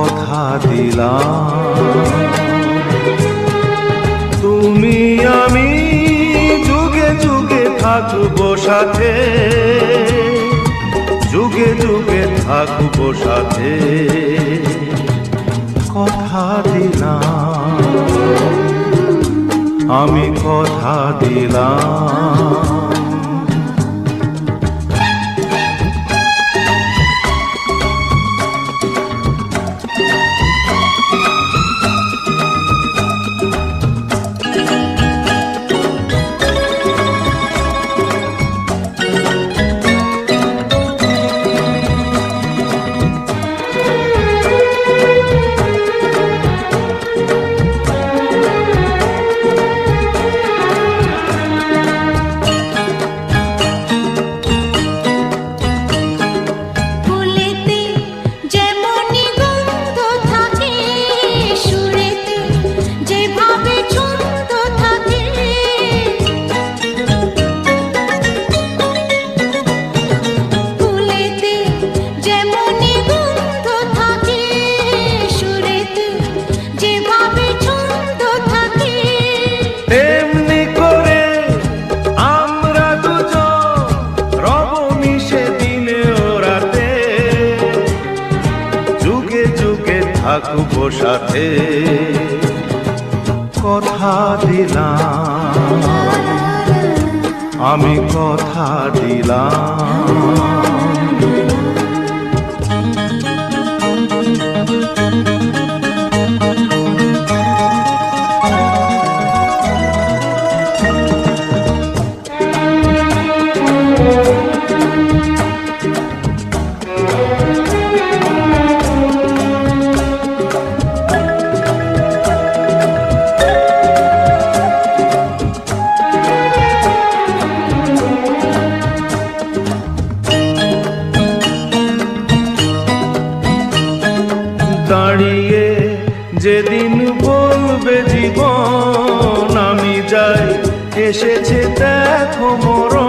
কথা দিলাম, তুমি আমি যুগে যুগে থাকবো সাথে, যুগে যুগে থাকবো সাথে, কথা দিলাম, আমি কথা দিলাম। থাকবো সাথে, কথা দিলাম, আমি কথা দিলাম। দাঁড়িয়ে যেদিন বলবে জীবন আমি যাই, এসেছে দেখো মরণ।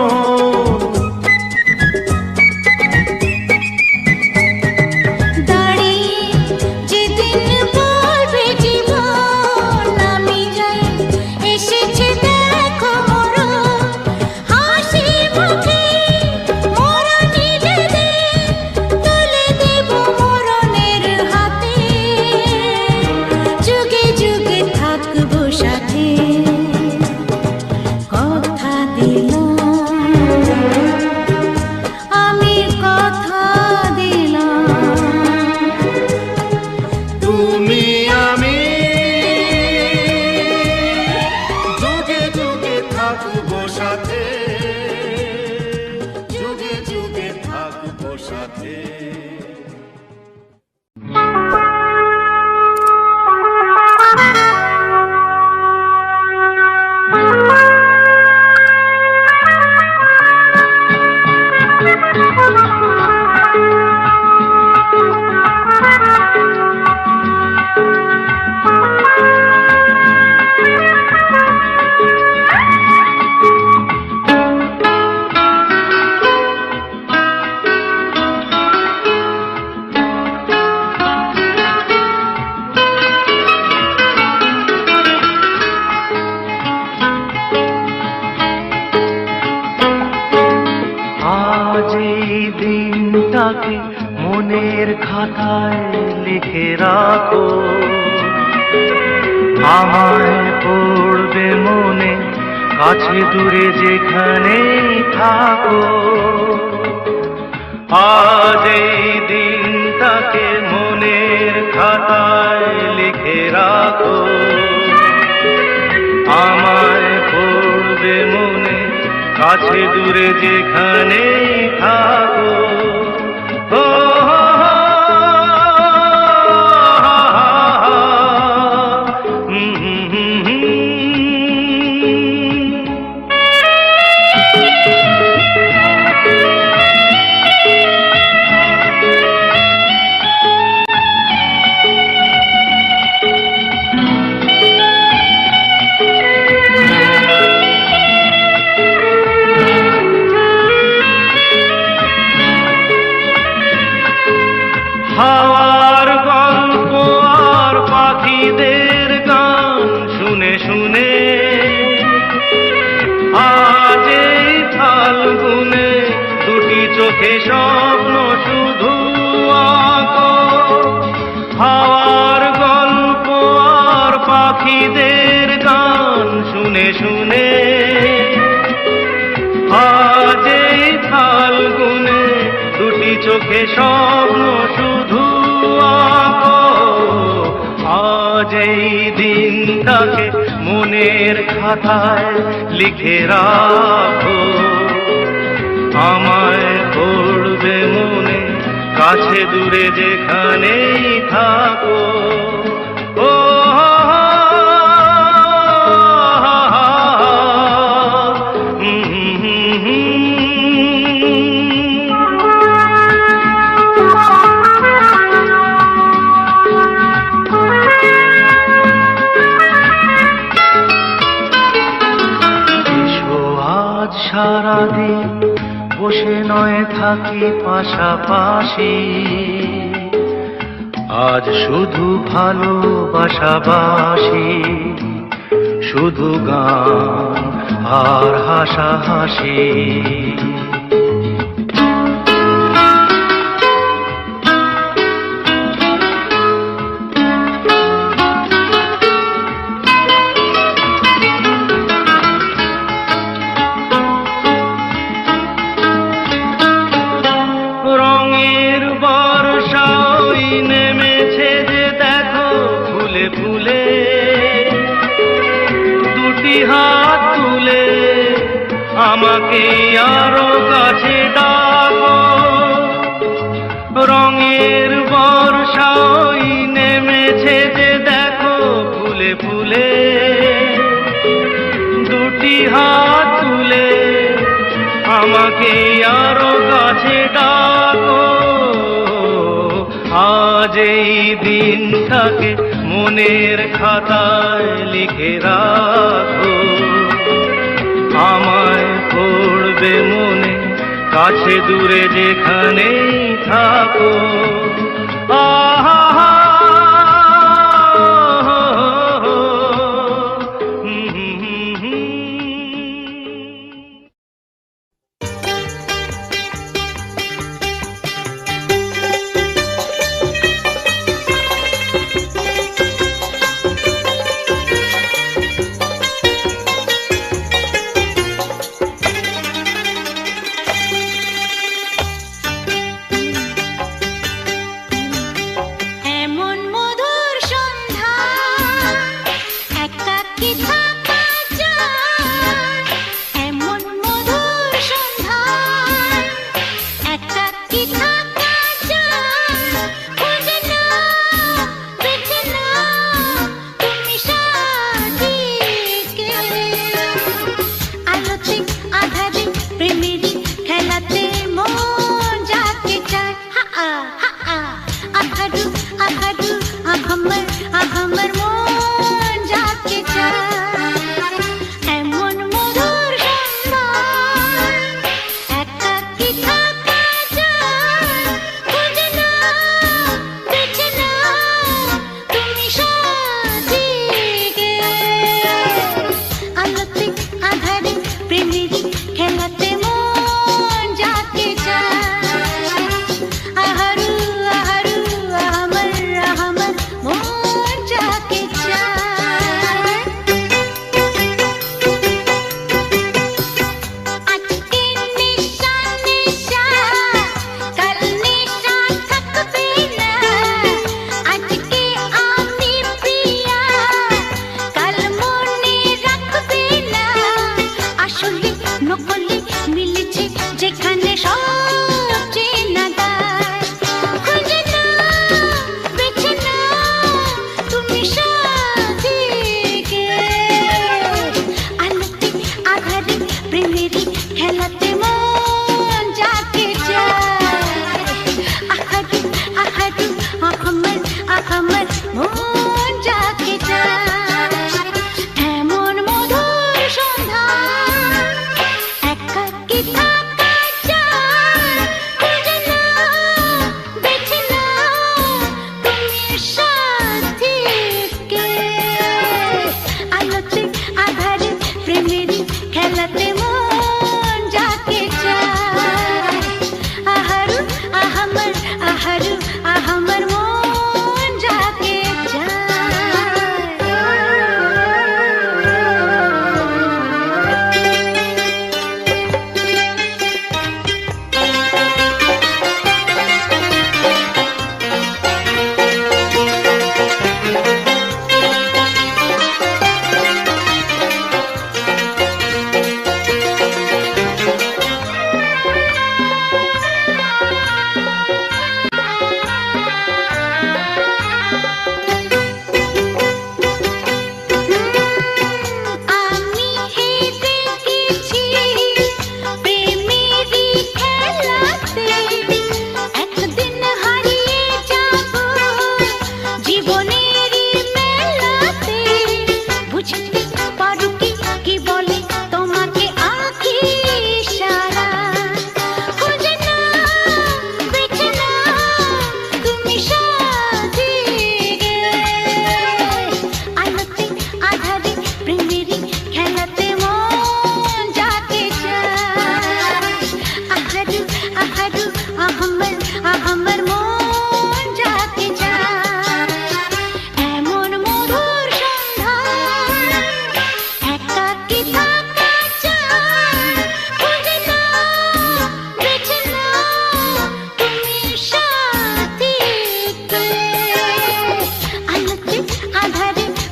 দিনটাকে মনের খাতায় লিখে রাখো, আমায় পড়বে মনে কাছে দূরে যেখানেই থাকো। আজ এই দিনটাকে মনের খাতায় লিখে রাখো, আমায় পড়বে মনে কাছে দূরে যেখানেই থাকো। চোখে স্বপ্ন শুধু আঁকো, হাওয়ার গল্প আর পাখিদের গান শুনে শুনে। আজ এই ফাল্গুনে দুটি চোখে স্বপ্ন শুধু আঁকো, আজ এই দিনটাকে মনের খাতায় লিখে রাখো। আমায় পড়বে মনে, কাছে দূরে যেখানেই থাকো। ও সারাদিন বসে নয় থাকি পাশাপাশি, আজ শুধু ভালোবাসাবাসি, শুধু গান আর হাসাহাসি। ফুলে দুটি হাত তুলে আমাকে আরো কাছে ডাকো। রঙের বর্ষা ওই নেমেছে যে দেখো ফুলে ফুলে, দুটি হাত তুলে আমাকে আরো কাছে ডাকো। আজ এই দিনটাকে মনের খাতায় লিখে রাখো। আমায় পড়বে মনে, কাছে দূরে যেখানেই থাকো। আহা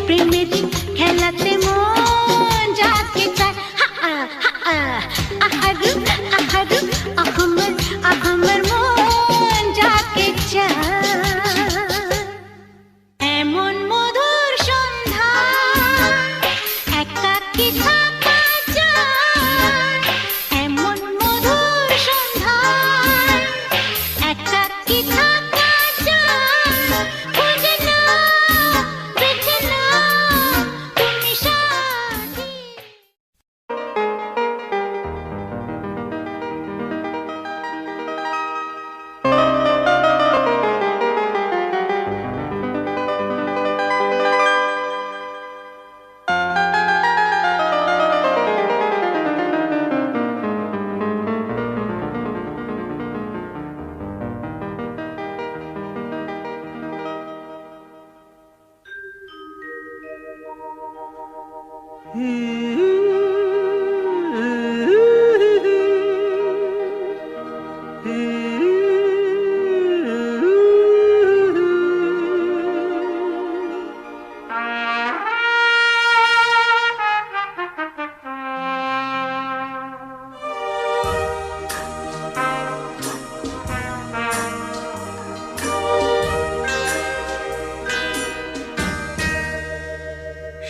প্রেমেরই খেলাতে মন যাকে চায় আহারু আহারু আমার মন যাকে চায় এমন মধুর সন্ধ্যা একাকী থাকা যায় এমন মধুর সন্ধ্যা একাকী থাকা যায় খুঁজে নাও বেছে নাও তুমি সাথী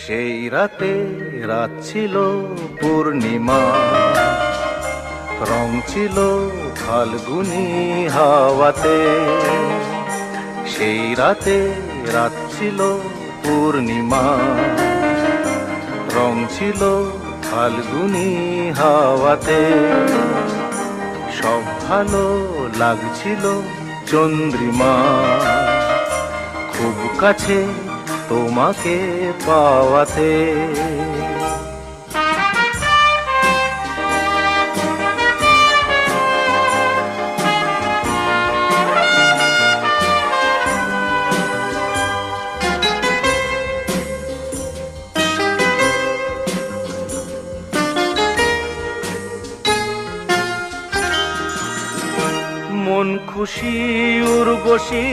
সেই রাতে রাত ছিল পূর্ণিমা, রং ছিল ফাল্গুনি হাওয়াতে। সেই রাতে রাত ছিল পূর্ণিমা, রং ছিল ফাল্গুনি হাওয়াতে। সব ভালো লাগছিল চন্দ্রিমা, খুব কাছে তোমাকে পাওয়াতে। মন খুশি উর্বশী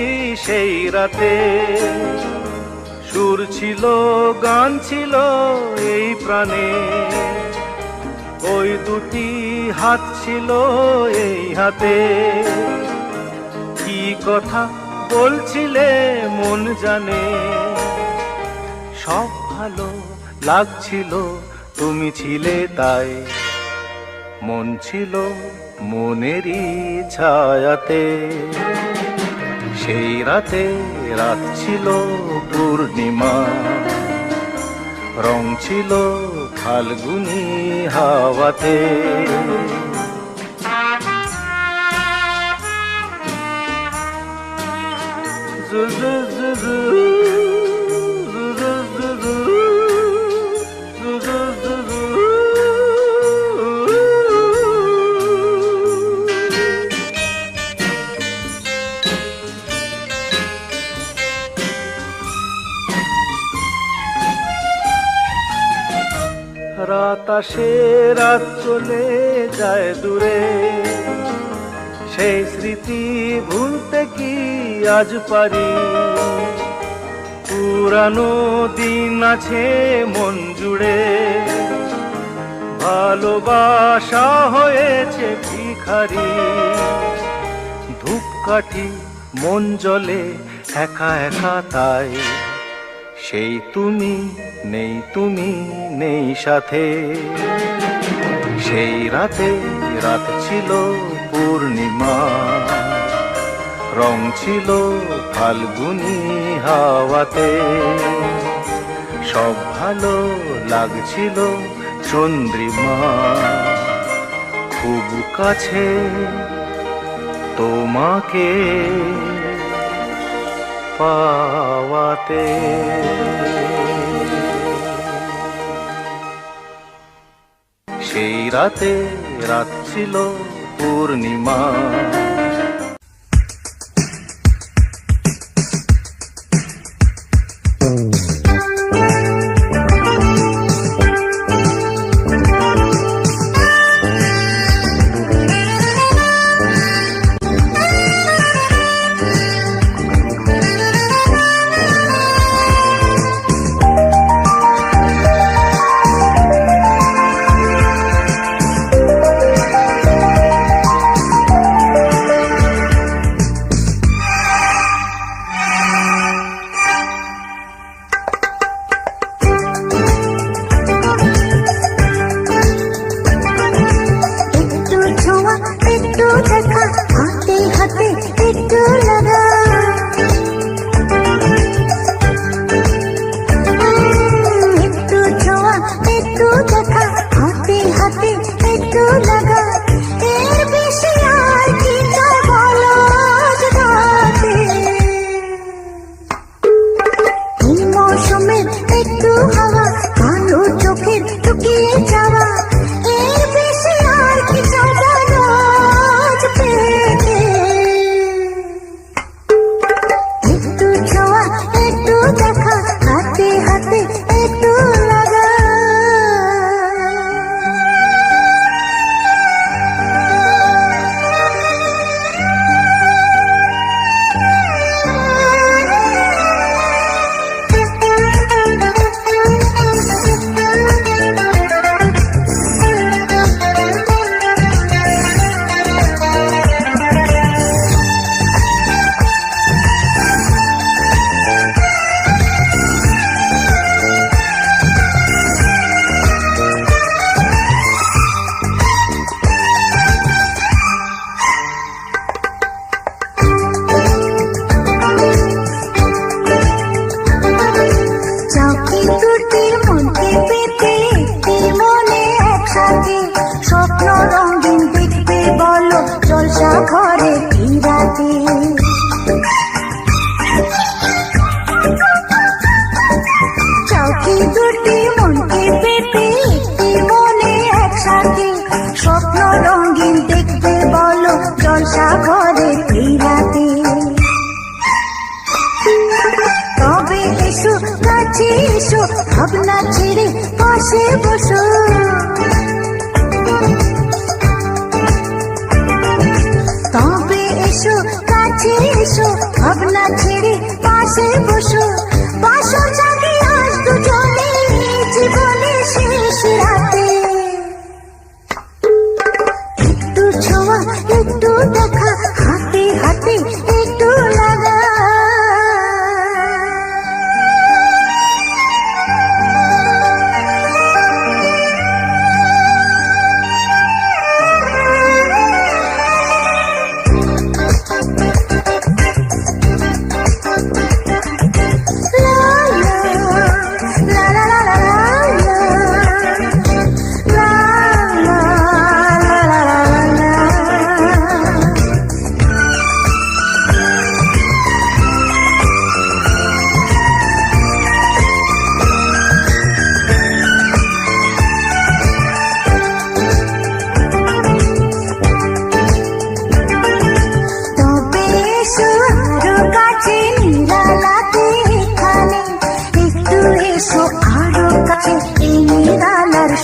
সেই রাতে, সুর ছিল গান ছিল এই প্রাণে। ওই দুটি হাত ছিল এই হাতে, কি কথা বলছিলে মন জানে। সব ভালো লাগছিল তুমি ছিলে তাই, মন ছিল মনেরই ছায়াতে। সেই রাতে রাত ছিল পূর্ণিমা, রং ছিল ফাল্গুনি হাওয়াতে। রাত আসে রাত চলে যায় দূরে, সেই স্মৃতি ভুলতে কি আজ পারি। পুরানো দিন আছে মন জুড়ে, ভালোবাসা হয়েছে ভিখারি। ধূপকাঠি মন জ্বলে একা একা তাই, সেই তুমি নেই, তুমি নেই সাথে। সেই রাতে রাত ছিল পূর্ণিমা, রং ছিল ফাল্গুনি হাওয়াতে। সব ভালো লাগছিল চন্দ্রিমা, খুব কাছে তোমাকে পাওয়াতে। সেই রাতে রাত ছিল পূর্ণিমা। এসো কাছে এসো ভাবনা ছেড়ে পাশে বসো তবে এসো কাছে এসো ভাবনা ছেড়ে পাশে বসো পাশো জাগে আজ দুজনে জীবনে শেষ রাতে একটু ছোঁয়া একটু দেখা হাতে হাতে একটু লাগা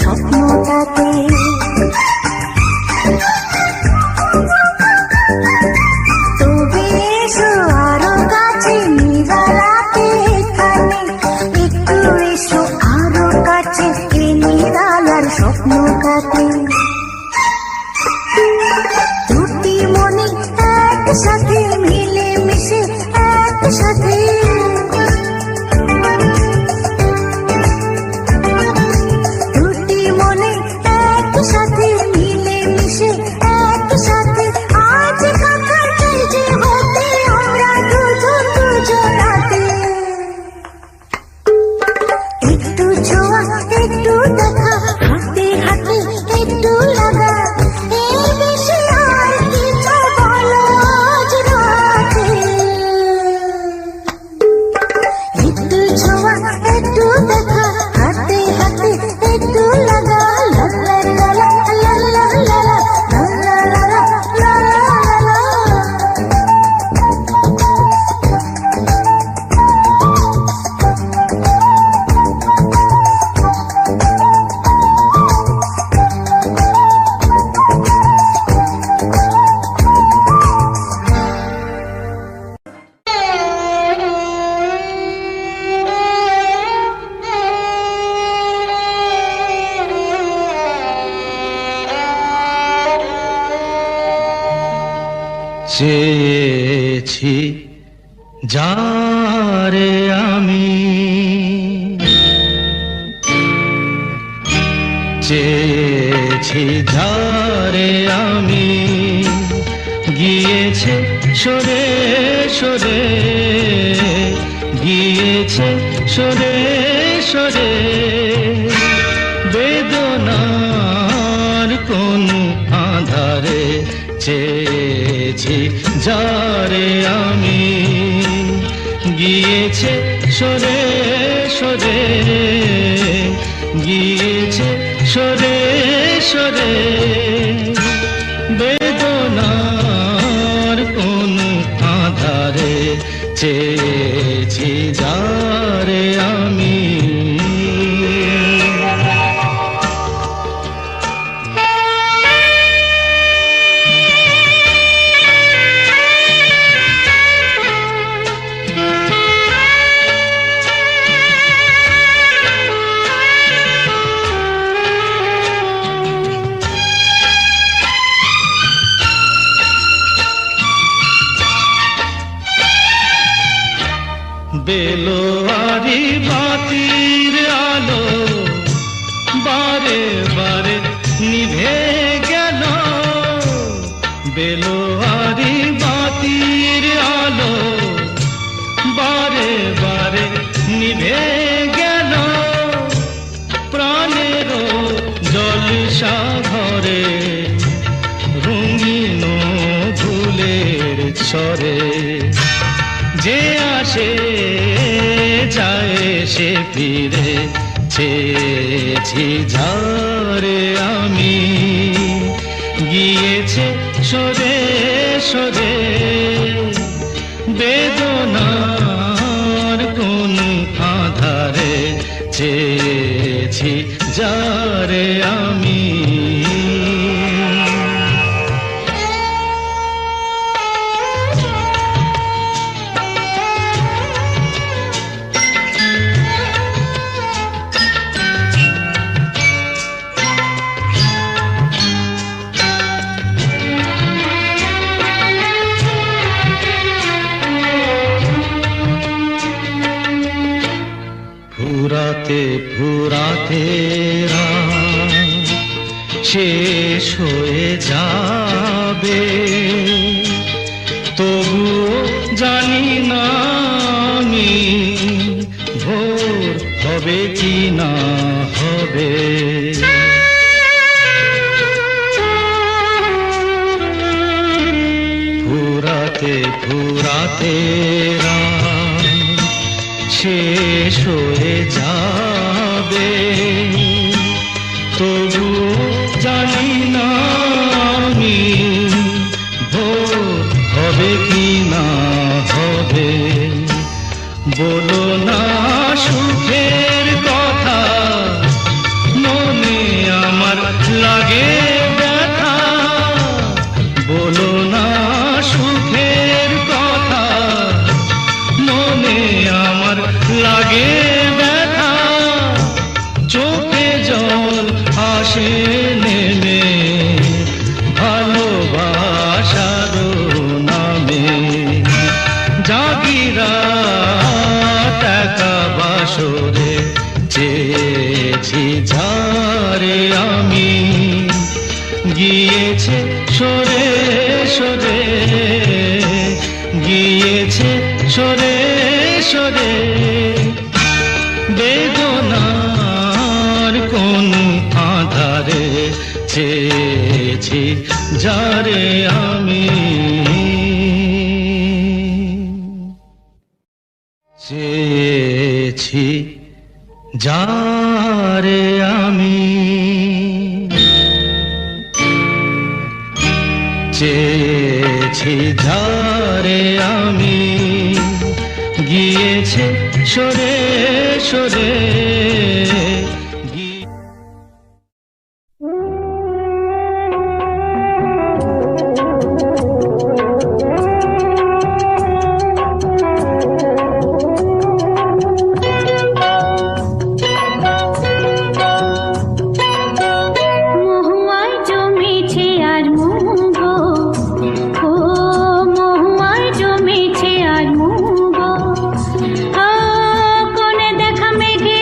স্বপ্নটাতে তবে এসো আরো কাছে নিরালাতে এখানে একটু এসো আরো কাছে এই নিরালার স্বপ্নটাতে দুটি মনে একসাথে মিলে মিশে একসাথে সাথে মিলে মিশে একসাথে আজ কাকার যে হতে আমরা দুজন দুজনাতে একটু ছোঁয়া একটু দেখা হাতে হাতে একটু লাগা এই বেশি আর কিছু বলো আজ রাতে একটু ছোঁয়া একটু দেখা হাতে হাতে একটু লাগা চেয়েছি যারে আমি চেয়েছি যারে আমি গিয়েছে সরে সরে গিয়েছে সরে সরে বেদনার কোন আধারে চেয়েছি যারে আমি গিয়েছে সরে সরে গিয়েছে সরে সরে বেদনার কোন আধারে চেয়েছি যারে আমি বেলোয়ারি বাতির আলো বারে বারে নিভে গেল বেলোয়ারি বাতির আলো বারে বারে নিভে গেল প্রাণের জলসা ঘরে রঙিন ফুলের ছড়ে যে আসে যায় সে ফিরে চেয়েছি যারে আমি গিয়েছে সরে সরে বেদনার কোন আধারে চেয়েছি যারে আমি। ফুরাতে ফুরাতে রাত শেষ হয়ে যাবে, তবুও জানি না আমি ভোর হবে কি না হবে। ফুরাতে ফুরাতে রাত শেষ হয়ে যাবে, তবু জানি না আমি ভোর হবে কি না হবে। বলো না সুখের কথা, মনে আমার লাগে ব্যথা। বলো না সুখের কথা, মনে আমার লাগে ব্যথা। চোখে জল আসে নেমে ভালোবাসার নামে। জাগিরা টাকা বাসরে চেয়েছি যারে আমি, গিয়েছে সরে সরে, গিয়েছে সরে সরে। বেদনার কোন আধারে চেয়েছি যারে আমি, চেয়েছি যারে আমি, চেয়েছি যারে আমি, গিয়েছে সরে সরে। মহুয়ায় জমেছে আর মুগো, ও মহুয়ায় জমেছে আর মুগো। কোনে দেখা মেঘে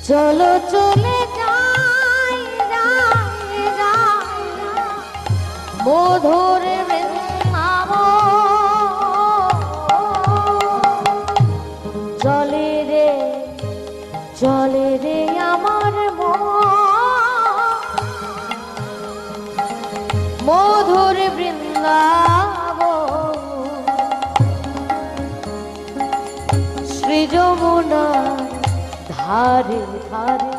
চলো চলে যাই যাই যাই মধুর বৃন্দাবন চলে রে আমার মন মধুর বৃন্দাবন শ্রী যমুনার ধারে ধারে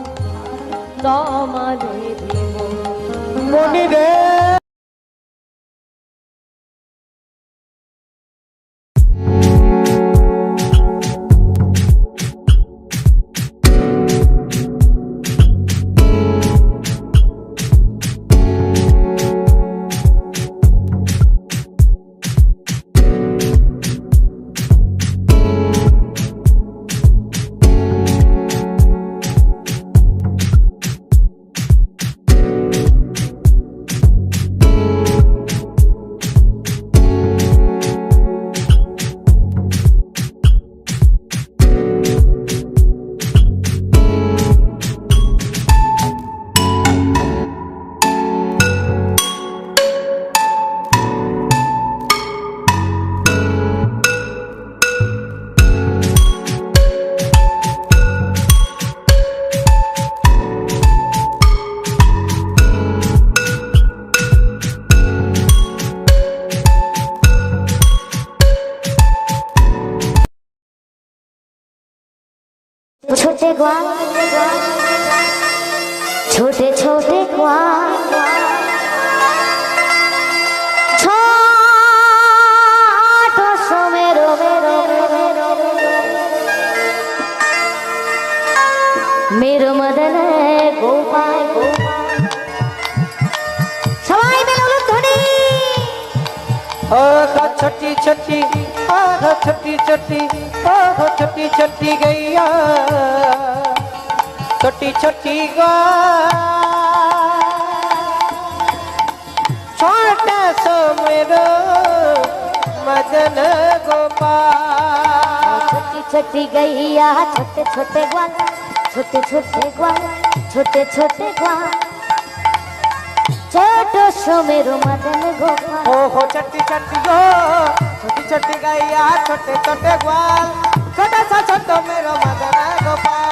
তমালে মনি রে छोटे ग्वाल छोटे छोटे ग्वाल छोटो सो मेरो मेरो मदन गोपाल सवाई में लोग धनी छोटी छोटी छोटी छोटी छोटी छोटी गैया छोटी छोटी छोटा सो मेरो मदन गोपाल छोटी छोटी गैया छोटे छोटे ग्वाल छोटे छोटे ग्वाल छोटे छोटे ग्वाल छोटो सो मेरो मदन गोपाल हो छोटी छोटी गो छोटी छोटी गैया छोटे छोटे ग्वाल छोटा सा छोटो मेरो मदन गोपाल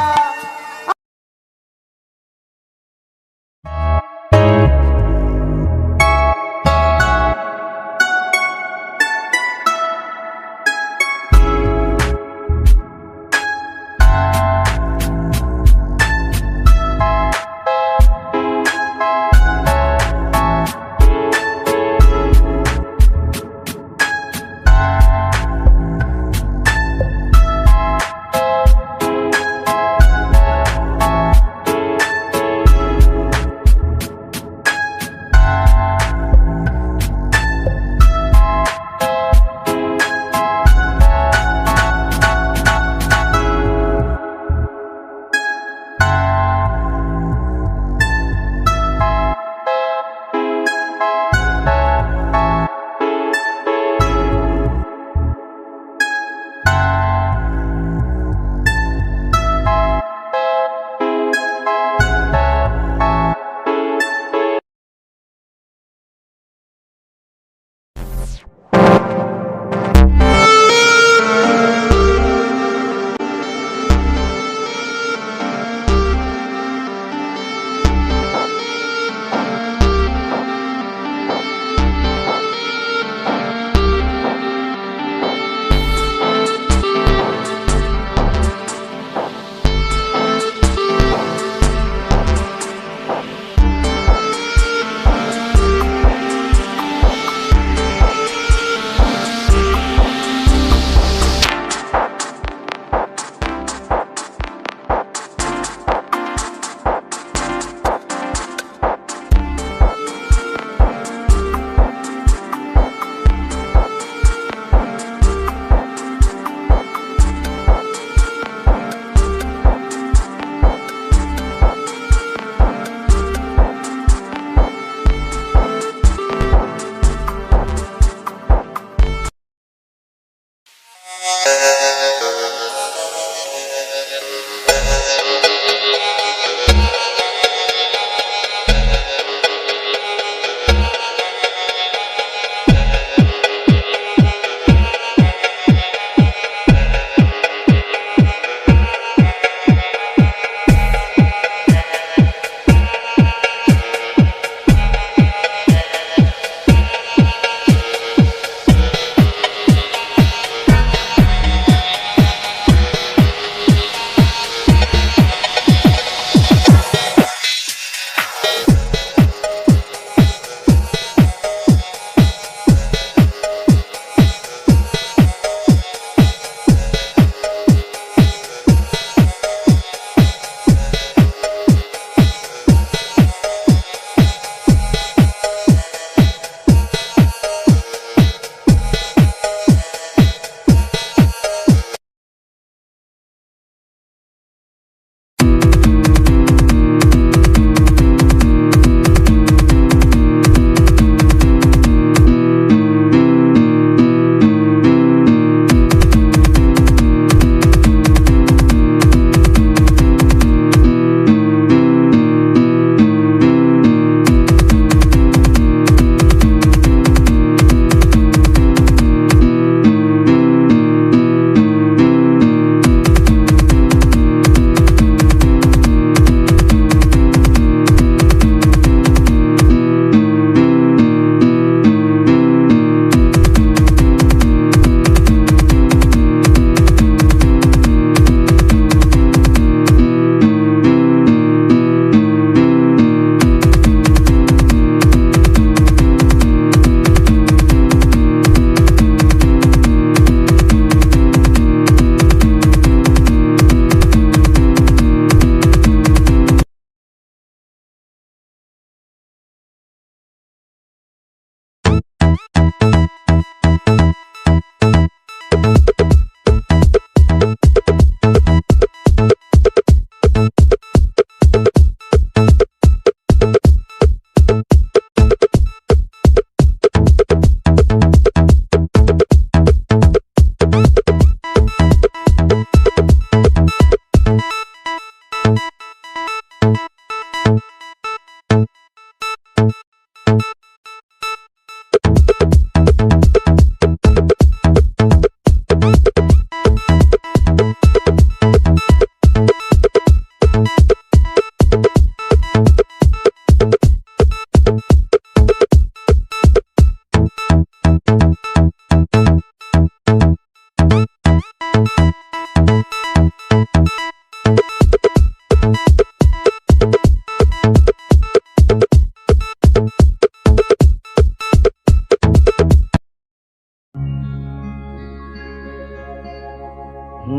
লা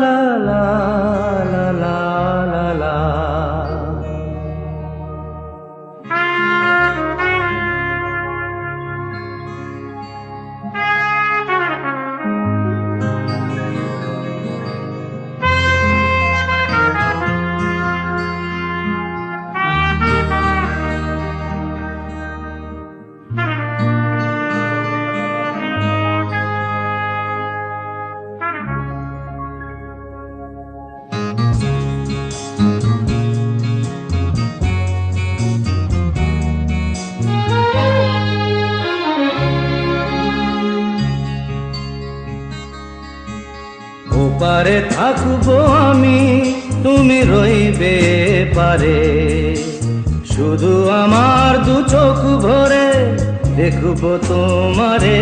লা লা লা লা লা লা। ওপারে থাকবো আমি, তুমি রইবে পারে, শুধু আমার দু চোখ ভরে দেখবো তোমারে।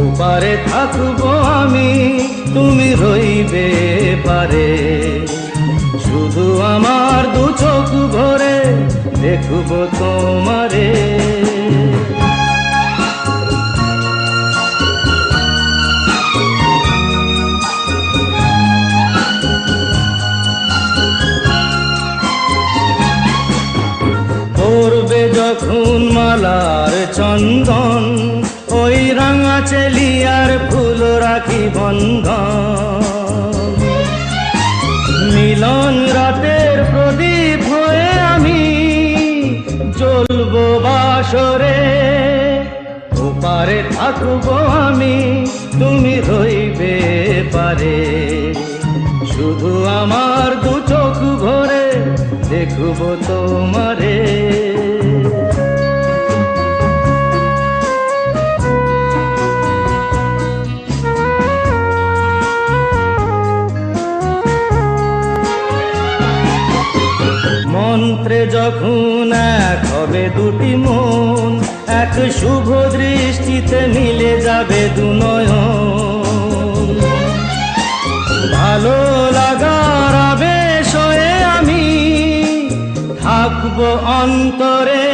ওপারে থাকবো আমি, তুমি রইবে পারে, শুধু আমার দু চোখ ভরে দেখবো তোমারে। পড়বে যখন মালার চন্দন, ওই রাঙা চেলিয়ার ফুল রাখি বন্ধন। মিলন রাতের প্রদীপ হয়ে আমি জ্বলবো বাসরে। ওপারে থাকবো আমি, তুমি রইবে পারে, শুধু আমার দু চোখ ভরে দেখবো তোমারে। মন্ত্রে যখন এক হবে দুটি মন, এক শুভ দৃষ্টিতে মিলে যাবে দু নয়ন। ভালো লাগার আবেশ হয়ে আমি থাকবো অন্তরে।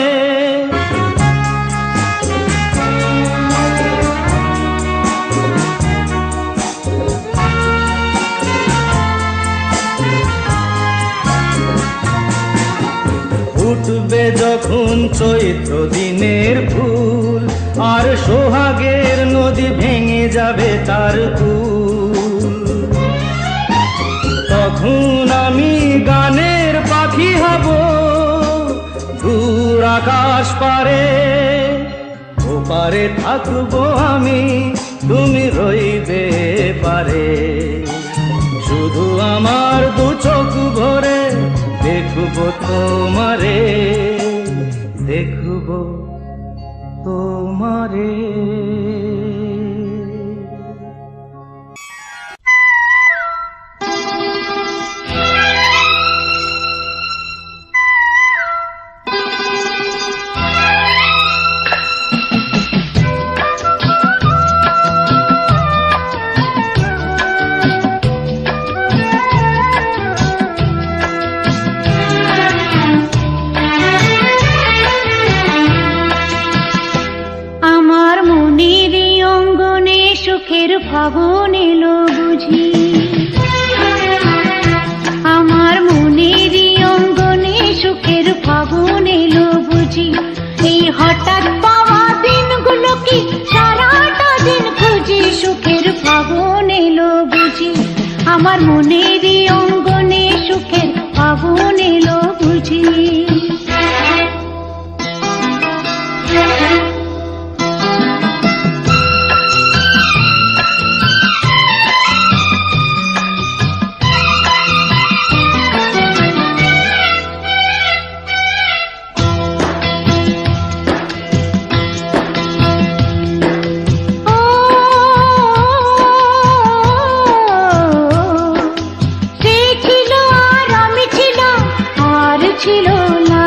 উঠবে যখন চৈত্র দিনের ফুল, আর সোহাগের নদী ভেঙে যাবে তার কুল। তখন আমি গানের পাখি হব দূর আকাশ পারে। ওপারে থাকবো আমি, তুমি রইবে পারে, শুধু আমার দু চোখ ভরে দেখবো তোমারে, দেখবো তোমারে। ফাগুন এলো বুঝি, আমার মনের অঙ্গনে সুখের ফাগুন এলো বুঝি। এই হঠাৎ পাওয়া দিনগুলো কি সারাটা দিন খুঁজি, সুখের ফাগুন এলো বুঝি। আমার মনের অঙ্গনে সুখের ফাগুন এলো বুঝি। ছিল না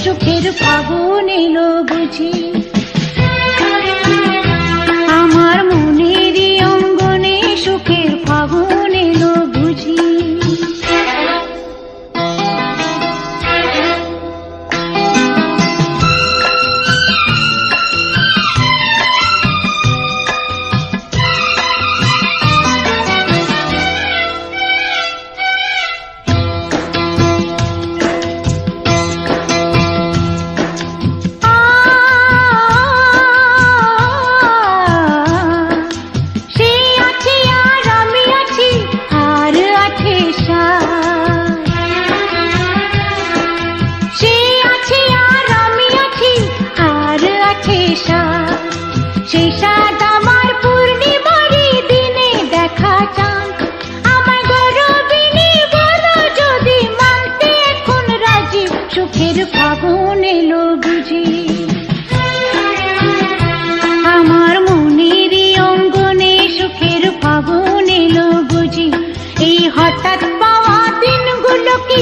সুখের ফাগুন এলো বুঝি আমার মনেরই অঙ্গনে সুখের ফাগুন এলো বুঝি সেই সাত আমার পূর্ণিমারি দিনে দেখা চাঁদ আমার গরবিনী বলো যদি মানতে এখন রাজি সুখের ফাগুন এলো বুঝি আমার মনেরই অঙ্গনে সুখের ফাগুন এলো বুঝি এই হঠাৎ পাওয়া দিনগুলো কি